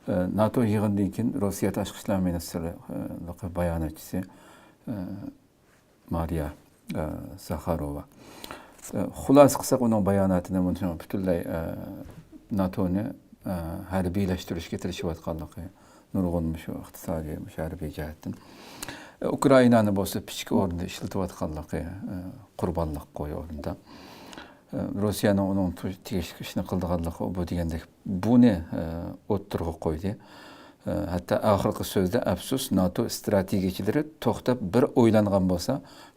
NATO yig'inidan keyin Rossiya tashqi ishlar ministrligi bayonotchisi Mariya Zakharova. Xulosa qilsak uning bayonotini butunlay NATO'ni harbiylashtirish tirishayotganligi nurg'un shu iqtisodiy harbiy jihatdan Ukrainani bo'lsa pichka o'rinda ishlatayotganligi qurbonlik qo'y o'rinda Rossiyaning uning tegishli ishni qildiganligi bu degandek buni o'ttirg'i qo'ydi. Hatto oxirgi so'zda afsus NATO strategiyachilari to'xtab bir o'ylangan bo'lsa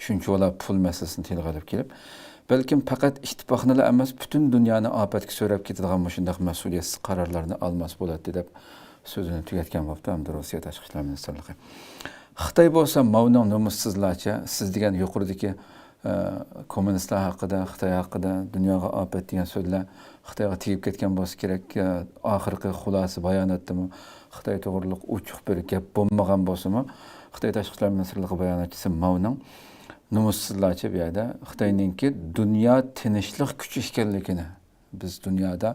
shunchalar pul masalasini tilga olib kelib balkim faqat ittifoqnilar emas butun dunyoni ofatga so'rab ketadigan shunday mas'uliyatsiz qarorlarni olmas bo'ladi deb so'zini tugatgan bo'ldi hamda Rossiya tashqi ishlar ministrligi. Xitoy bo'lsa Mavning nomussizlarcha siz degan yuqoridagi kommunistlar haqida, Xitoy haqida dunyoga ofat degan so'zlar Xitoyga tegib ketgan bo'lsa kerak. Oxirgi xulosa bayonotdami Xitoy to'g'riliq uchuq bir gap bo'lmagan bo'lsa-mu, Xitoy tashqi ishlar ministrligi bayonotchisi Mavning nomussizlarcha bu yerda Xitoyningki dunyo tinchlik kuchi ekanligini, biz dunyoda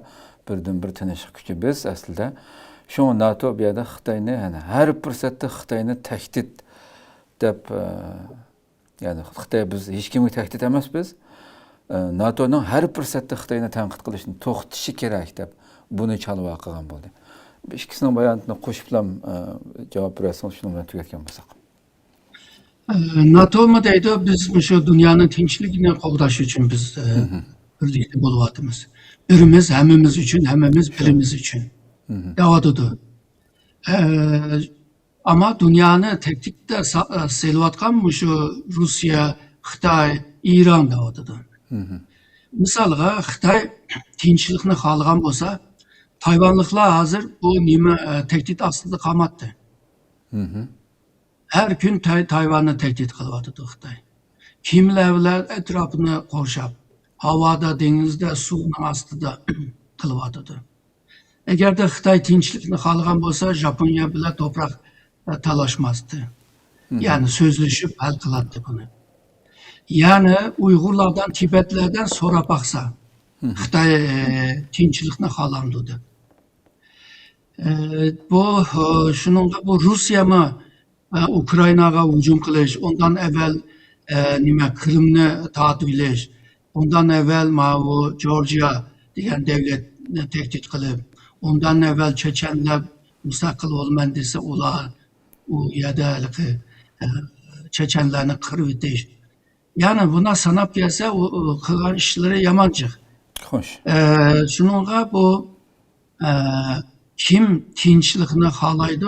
birdan-bir tinchlik kuchi biz aslida shu NATO bu yerda Xitoyni har fursatda Xitoyni tahdid deb yani Xitoy biz hech kimga tahdid emas biz. NATO'ning har fursatda Xitoyni tanqid qilishni to'xtatishi kerak deb buni chalib qilgan bo'ldi. İkisining bayonotini qo'shib ham javob bersangiz shuni bilan tugatgan bo'lsak. NATO mu deydi biz şu dünyanın tinchligini qo'g'dash uchun biz birlikda bo'lyapmiz. Birimiz hammamiz uchun, hammamiz birimiz uchun. Devadıdı. Ama dünyanı tehditde selayotgan şu Rusya, Xitoy, İran devadıdı. Misalga Xitoy tinchlikni xohlagan bo'lsa, Tayvanlıklar hazır bu nima tehdit aslında qolmoqda. Her gün Tayvan'ı tehdit kılıyordu Xitoy. Kimler etrafını korşap, havada, denizde, suyun astıda kılıyordu. Eğer de Xitoy tinchlikni xohlagan bo'lsa, Japonya bilan toprak talaşmazdı. Yani sözleşip hal kıladı bunu. Yani Uygurlardan, Tibetlerden sonra baksa, Xitoy tinchlikni xohlamadi. Bu şununla bu Rusya mı Ukrayna'ga hücum qilish, ondan evvel Kırım'ni tatilish, ondan evvel bu Georgia degan devletni tehdit qilib, ondan evvel Çeçenler mustaqil olman desa ular u yerda Çeçenlarni qirib etish. Yani buna sanab kelsa qilgan ishlari yamanchiq. Xo'sh. Shuningga bu kim tinchlikni xohlaydi?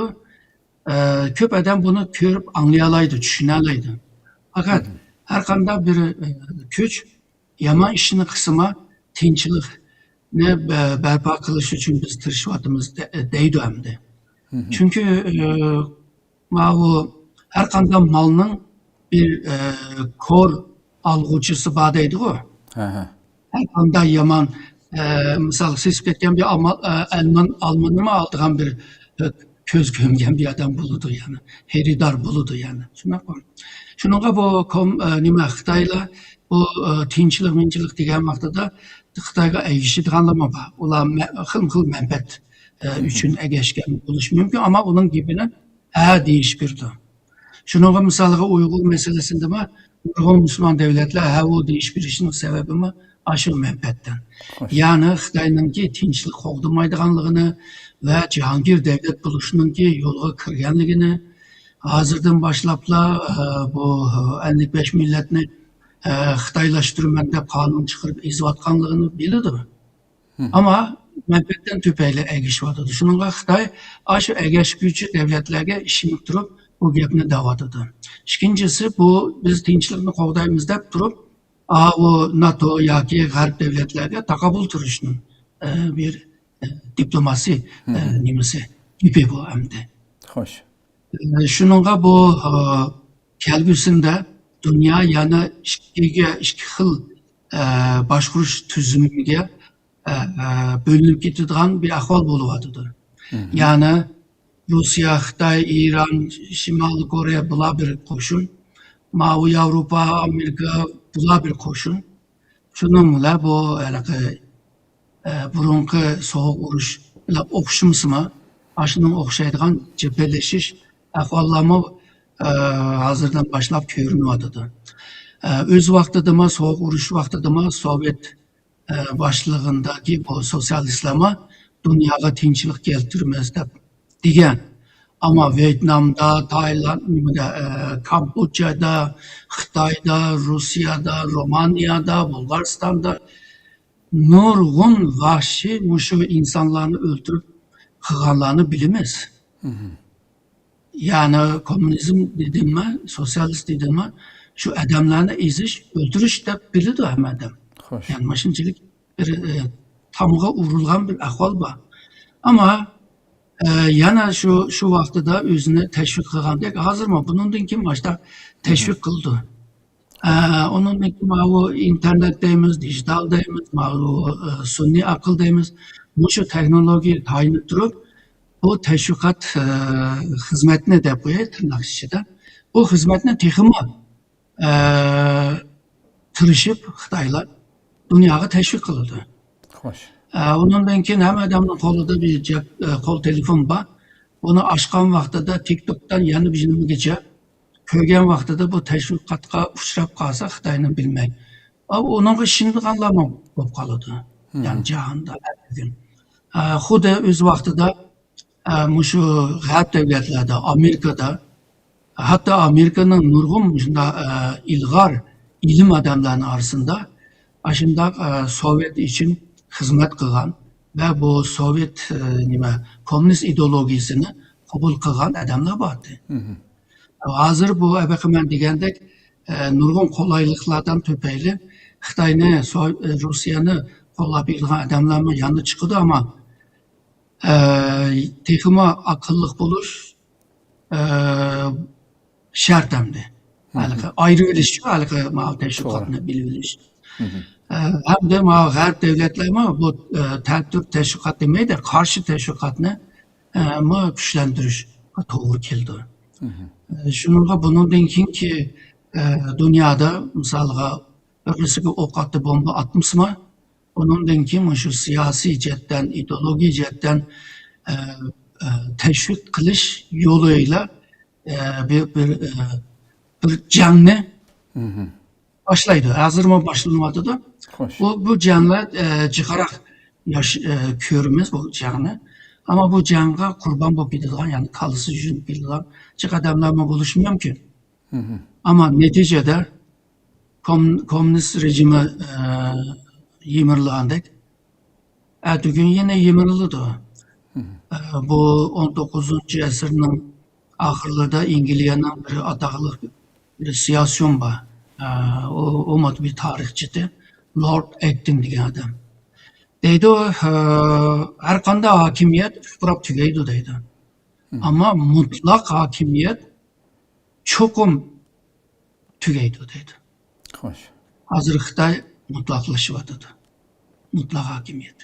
Köp adam bunu görüp anlayalaydı, düşünalaydı. Fakat her qanday bir güç yaman işini kısma tinchlik ne berpa qilish uchun biz tirishayapmiz deydi hamda. Çünkü bu her qanday malning bir kor alg'uchisi bor deydi o. Her qanday yaman misal siz ketgan bir Almanı mı aldığan bir köz gömgen bir adam buludu yani. Heridar buludu yani. Şununla bu Xitoyla bu tinchlik degan vaqtida Xitoyga egishadiganligi bor. Ular xil manfaat uchun egashgan bo'lishi mumkin, ama uning gibini deyish berdi. Şununla misalga Uygur meselesinde mi nurg'un Müslüman devletler bu deyish berishning sebebi mi aşırı manfaatdan. Yani Xitoyningki tinchlik qo'g'damaydiganligini ve Cihangir devlet buluşununki yolga kirganligini hazırdan başlapla bu 55 milletini Xitoylashtirman deb qonun chiqarib ezayotganligini biladi. Ama manfaatdan tüpeyle egishayotdi. Shuningga Xitoy shu egashguvchi devletlarga ishonib turib bu gapni da'vatidi. İkincisi bu biz tinchlikni qo'g'daymiz deb turib bu NATO yoki G'arb devletlarga taqabul turishning bir diplomasi nimasi gibi bu hamda. Xo'sh. Shuningga bu kelgusida dünya yana ikki xil boshqarish tuzimiga bölünüp ketadigan bir ahvol bo'lyapti. Yani Rusya, Xitoy, İran, Shimoliy Koreya bular bir qo'shin, Mavi Avrupa, Amerika bular bir qo'shin. Şunun bilan bu burunqi soğuk urush bilan o'xshamsimi? aşının oxşaydigan cepheleşiş ahvallarımı hazırdan başlap görünüyordu. Öz vaxtıdıma, soğuk uruş vaxtıdıma Sovyet başlığındaki bu sosyalistlama dünyaya tinçlik keltirmez deb degan. Ama Vietnam'da, Tayland'da, Kamboçya'da, Xitay'da, Rusya'da, Romanya'da, Bulgaristan'da nurgun vahşi muşu insanlarını öldürüp kıganlarını bilmez. Yani komünizm dedim mi, sosyalist dedim mi, şu adamlarını eziş, öldürüş de bilirdi hem adam. Hoş. Yani maşıncılık bir tamığa uğrulgan bir ahval var. Ama yana şu vaxtıda özünü təşviq qılğandək, hazır mı? Bunun kim başta təşviq qıldı. Onun kim o internet deyimiz, dijital deyimiz, sunni akıl deyimiz, bu şu teknoloji tayin durup, bu təşviqat hizmetine de bu tırnak içinde, bu hizmetine teximi tırışıp Xitaylar dünyaya təşviq qıldı. Hoş. Ondan keyin hem adamın kolunda bir kol telefon var. Onu açkan vaxtıda TikTok'tan yanı bizimle geçer. Köygen vaxtıda bu teşviqatqa uçrab qalsa Xitayını bilmək. Onun şimdi anlamam olub qalıdı. Yani cihanda her gün. Xuda öz vaxtıda şu Qərb devletlərdə, Amerika'da, hatta Amerika'nın nurgun ilgar ilim adamlarının arasında aşında Sovyet için hizmet kılan ve bu Sovyet komünist ideolojisini kabul kılan adamlar vardı. Hazır bu ben degендek nurgun kolaylıklardan töpeyli Xitayını, Rusya'nı kollayabilen adamların yanı çıkıdı ama tekime akıllık buluş şart emdi. Ayrı biliş, teşvikatını biliş. Hem de Gərb devletlerine bu Türk teşvikat demeyi de karşı teşvikatını güçlendiriş doğru keldi. Şununla bunun denkin ki dünyada misalga öylesi ok attı bomba atmış mı? Onun denkin şu siyasi cetten, ideoloji cetten teşvik kılış yoluyla bir canlı başlaydı. Hazır mı başlanmadı da? Bu canlı çıkarak körümüz bu canlı. Ama bu canğa kurban bu bililen yani kalısı için bililen çık adamlarla buluşmuyorum ki. Ama neticede komünist rejimi yımırlandık. Bugün yine yımırıldı. Bu 19. əsrinin ahırlarda İngilizce'nin bir adaqlıq bir siyasyon var. O bir tarihçidir. Lord Acton degan adam. Deydi o her qanday hakimiyet burab tugaydi deydi. Ama mutlak hakimiyet çokum tugaydi deydi. Hoş. Hazır Xitay mutlaqlaşıvadı. Mutlak hakimiyet.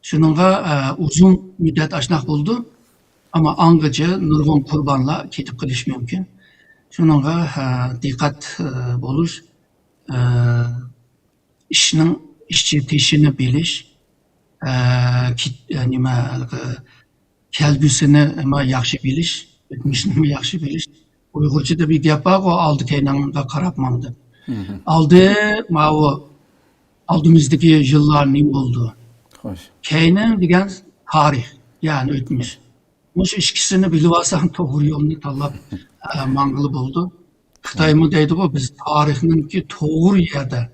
Şununla uzun müddet aşnaq buldu. Ama angıcı nurgun kurbanla ketip kılış mümkün. Şununla dikkat buluş, işçi biliş, kelgüsünü yaxşı biliş, etmişini yaxşı biliş. Uygurca'da bir gap var, o aldı keynanında karapmandı. Aldı, aldığımızdaki yıllar ne oldu? Keynen degen tarih, yani ötmüş. Muş işkisini bilivasam doğru yolunu talap mangılı buldu. Xitayımı deydi o, biz tarihinin ki doğru yerde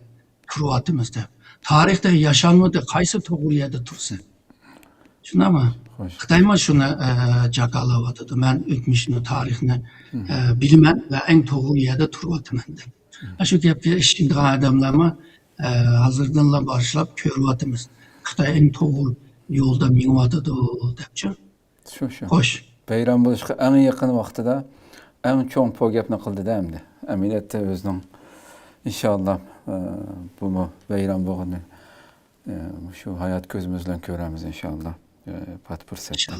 turuvatımızda. Tarihte yaşanmadı, kaysı doğru yerde tursun. Şuna mı? Xitayımı şunu cakalavatıdı. Ben ötmüşünü, tarihini bilmem ve en doğru yerde turuvatımındı. Şu gibi şimdi adamlarıma hazırdanla başlayıp körüvatımız. Xitay en doğru yolda minvatıdı depçi. Hoş. Bayram buluşqa en yakın vaxtıda en çok pogapni qildi da endi. Ameliyatda özünün inşallah bu bayram bo'lgani şu hayat gözümüzle göremiz inşallah. Pat fursatda.